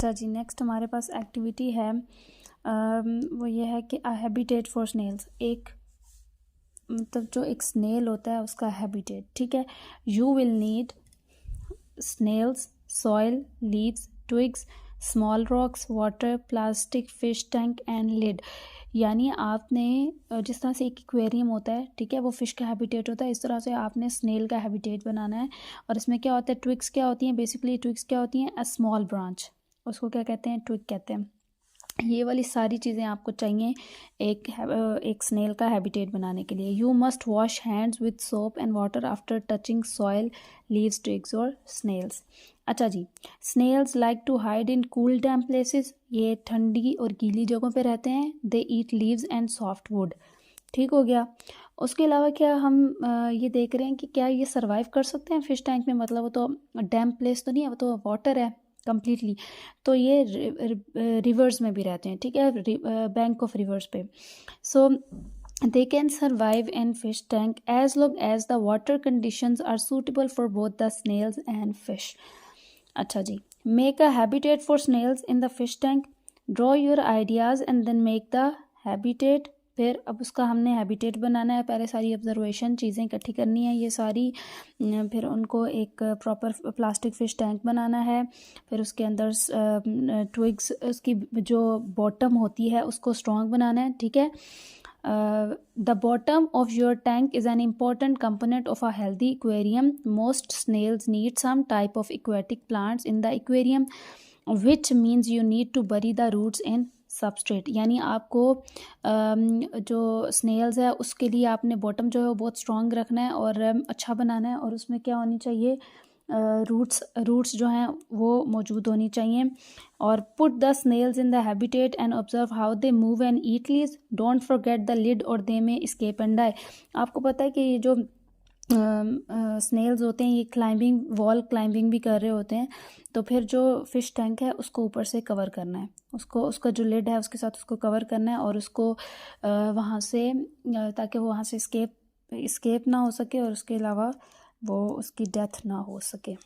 अच्छा जी, नेक्स्ट हमारे पास एक्टिविटी है वो ये है कि अ हैबिटेट फॉर स्नेल्स, एक मतलब जो एक स्नेल होता है उसका हैबिटेट, ठीक है। You will need snails, soil, leaves, twigs, small rocks, water, plastic, fish tank and lid। यानी आपने जिस तरह से एक एक्वेरियम होता है, ठीक है, वो फिश का हैबिटेट होता है, इस तरह से आपने स्नेल का हैबिटेट बनाना है। और इसमें क्या होता है, ट्विग्स क्या होती हैं, बेसिकली ट्विग्स क्या होती हैं, अ स्मॉल ब्रांच, उसको क्या कहते हैं, ट्विग कहते हैं। ये वाली सारी चीज़ें आपको चाहिए एक स्नेल का हैबिटेट बनाने के लिए। You must wash hands with soap and water after touching soil, leaves, twigs और स्नेल्स। अच्छा जी, snails like to hide in cool damp places, ये ठंडी और गीली जगहों पे रहते हैं। They eat leaves and soft wood, ठीक हो गया। उसके अलावा क्या हम ये देख रहे हैं कि क्या ये सर्वाइव कर सकते हैं फिश टैंक में, मतलब वो तो डैम्प प्लेस तो नहीं है, वो तो वाटर है कम्प्लीटली। तो ये रिवर्स में भी रहते हैं, ठीक है, बैंक ऑफ रिवर्स पे। सो they can survive in fish tank as long as the water conditions are suitable for both the snails and fish। अच्छा जी, make a habitat for snails in the fish tank, draw your ideas and then make the habitat। फिर अब उसका हमने habitat बनाना है, पहले सारी observation चीज़ें इकट्ठी करनी है ये सारी, फिर उनको एक प्रॉपर प्लास्टिक फ़िश टैंक बनाना है। फिर उसके अंदर ट्विग्स, उसकी जो बॉटम होती है उसको स्ट्रॉन्ग बनाना है, ठीक है। The bottom of your tank is an important component of a healthy aquarium. Most snails need some type of aquatic plants in the aquarium, which means you need to bury the roots in substrate। यानी आपको जो Snell's है उसके लिए आपने bottom जो है वो बहुत स्ट्रॉन्ग रखना है और अच्छा बनाना है, और उसमें क्या होनी चाहिए, रूट्स जो हैं वो मौजूद होनी चाहिए। और put the snails in the habitat and observe how they move and eat leaves, don't forget the lid और दे में एस्केप एंड डाई। आपको पता है कि ये जो स्नेल्स होते हैं ये क्लाइंबिंग, वॉल क्लाइंबिंग भी कर रहे होते हैं, तो फिर जो फिश टैंक है उसको ऊपर से कवर करना है, उसको उसका जो लिड है उसके साथ उसको कवर करना है, और उसको वहाँ से ताकि वो वहाँ से स्केप ना हो सके, और उसके अलावा वो उसकी डेथ ना हो सके।